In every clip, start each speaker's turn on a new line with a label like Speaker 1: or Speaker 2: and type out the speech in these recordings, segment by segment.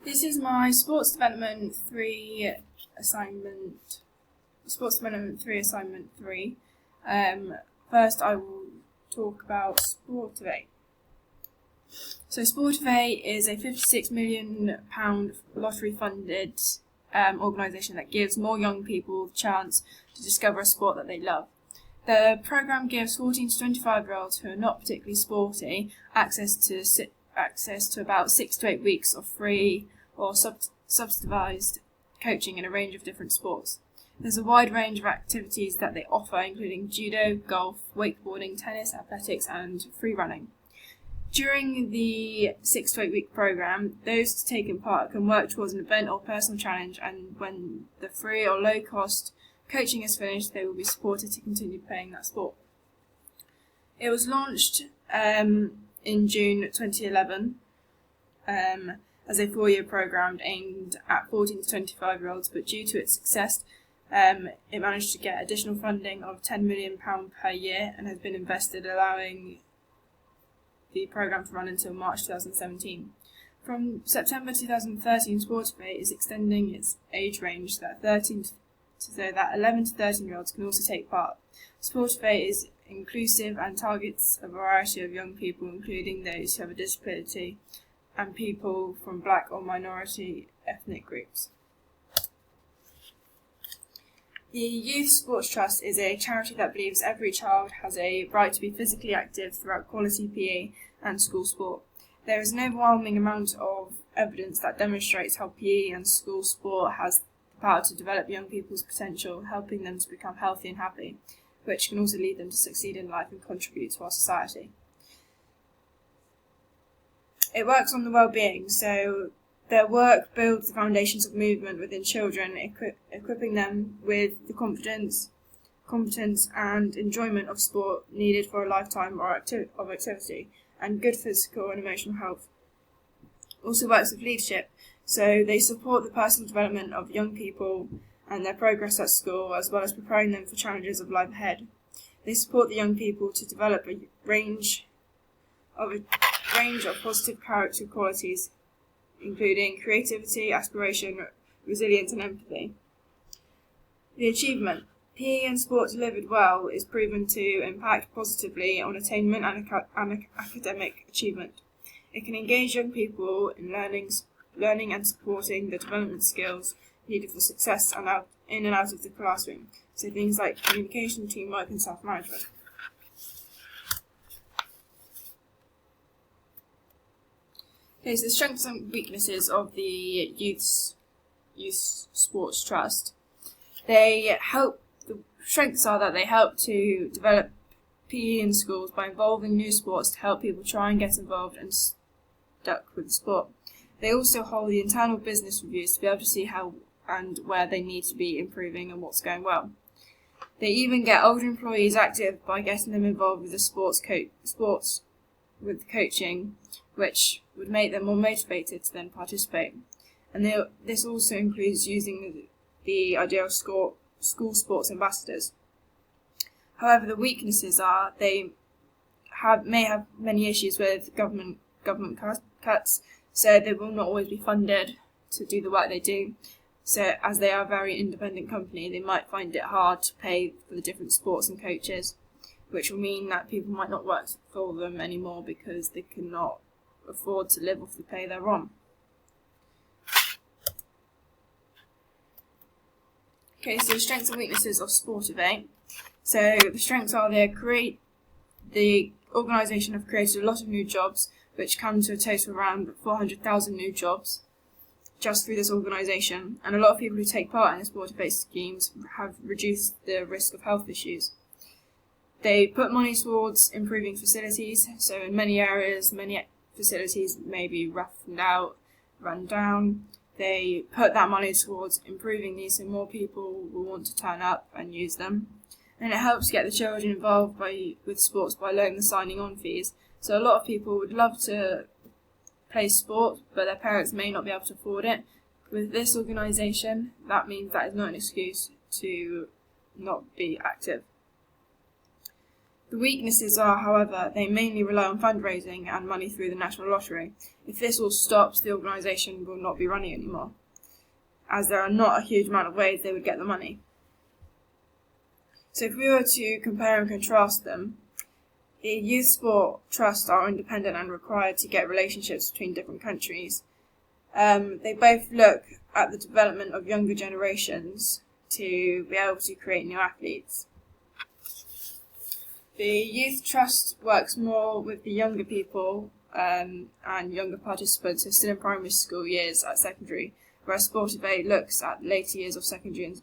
Speaker 1: This is my Sports Development 3 assignment. Sports Development 3 assignment 3. First I will talk about Sportivate. So Sportivate is a £56 million lottery funded organisation that gives more young people the chance to discover a sport that they love. The programme gives 14 to 25-year-olds who are not particularly sporty access to about 6 to 8 weeks of free or subsidised coaching in a range of different sports. There's a wide range of activities that they offer, including judo, golf, wakeboarding, tennis, athletics and free running. During the 6 to 8 week programme, those taking part can work towards an event or personal challenge, and when the free or low cost coaching is finished, they will be supported to continue playing that sport. It was launched in June 2011 as a 4-year programme aimed at 14 to 25-year-olds, but due to its success, it managed to get additional funding of £10 million per year and has been invested, allowing the programme to run until March 2017. From September 2013, Sportivate is extending its age range so that 11 to 13-year-olds can also take part. Sportivate is inclusive and targets a variety of young people, including those who have a disability and people from black or minority ethnic groups. The Youth Sports Trust is a charity that believes every child has a right to be physically active throughout quality PE and school sport. There is an overwhelming amount of evidence that demonstrates how PE and school sport has the power to develop young people's potential, helping them to become healthy and happy, which can also lead them to succeed in life and contribute to our society. It works on the well-being, so their work builds the foundations of movement within children, equipping them with the confidence, competence and enjoyment of sport needed for a lifetime of activity, and good physical and emotional health. Also works with leadership, so they support the personal development of young people and their progress at school, as well as preparing them for challenges of life ahead. They support the young people to develop a range of positive character qualities, including creativity, aspiration, resilience and empathy. The achievement. PE and sport delivered well is proven to impact positively on attainment and academic achievement. It can engage young people in learning and supporting the development skills needed for success in and out of the classroom, so things like communication, teamwork and self-management. Okay, so the strengths and weaknesses of the Youth Sports Trust. The strengths are that they help to develop PE in schools by involving new sports to help people try and get involved and stuck with the sport. They also hold the internal business reviews to be able to see how and where they need to be improving and what's going well. They even get older employees active by getting them involved with the sports with coaching, which would make them more motivated to then participate. And this also includes using the idea of school sports ambassadors. However, the weaknesses are they may have many issues with government cuts, so they will not always be funded to do the work they do. So as they are a very independent company, they might find it hard to pay for the different sports and coaches, which will mean that people might not work for them anymore because they cannot afford to live off the pay they're on. Okay, so the strengths and weaknesses of Sportivate. So the strengths are the organisation have created a lot of new jobs, which come to a total of around 400,000 new jobs just through this organisation, and a lot of people who take part in the Sportivate schemes have reduced the risk of health issues. They put money towards improving facilities, so in many areas, many facilities may be roughened out, run down. They put that money towards improving these so more people will want to turn up and use them. And it helps get the children involved with sports by lowering the signing on fees. So a lot of people would love to play sport, but their parents may not be able to afford it. With this organisation, that means that is not an excuse to not be active. The weaknesses are, however, they mainly rely on fundraising and money through the National Lottery. If this all stops, the organisation will not be running anymore, as there are not a huge amount of ways they would get the money. So if we were to compare and contrast them, the youth sport trusts are independent and required to get relationships between different countries. They both look at the development of younger generations to be able to create new athletes. The youth trust works more with the younger people and younger participants who are still in primary school years at secondary, whereas Sportivate looks at the later years of secondary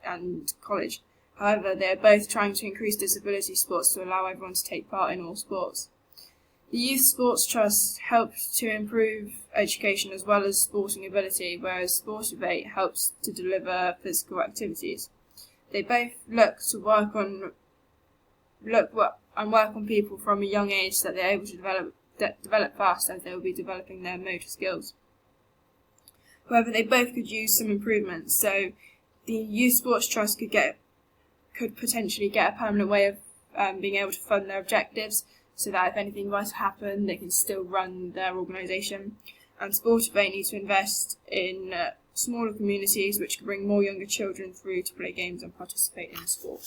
Speaker 1: and college. However, they are both trying to increase disability sports to allow everyone to take part in all sports. The Youth Sports Trust helps to improve education as well as sporting ability, whereas Sportivate helps to deliver physical activities. They both look to work on people from a young age so that they're able to develop fast, as they will be developing their motor skills. However, they both could use some improvements. So the Youth Sports Trust could potentially get a permanent way of being able to fund their objectives, so that if anything were to happen, they can still run their organisation. And Sportivate needs to invest in smaller communities which can bring more younger children through to play games and participate in sport.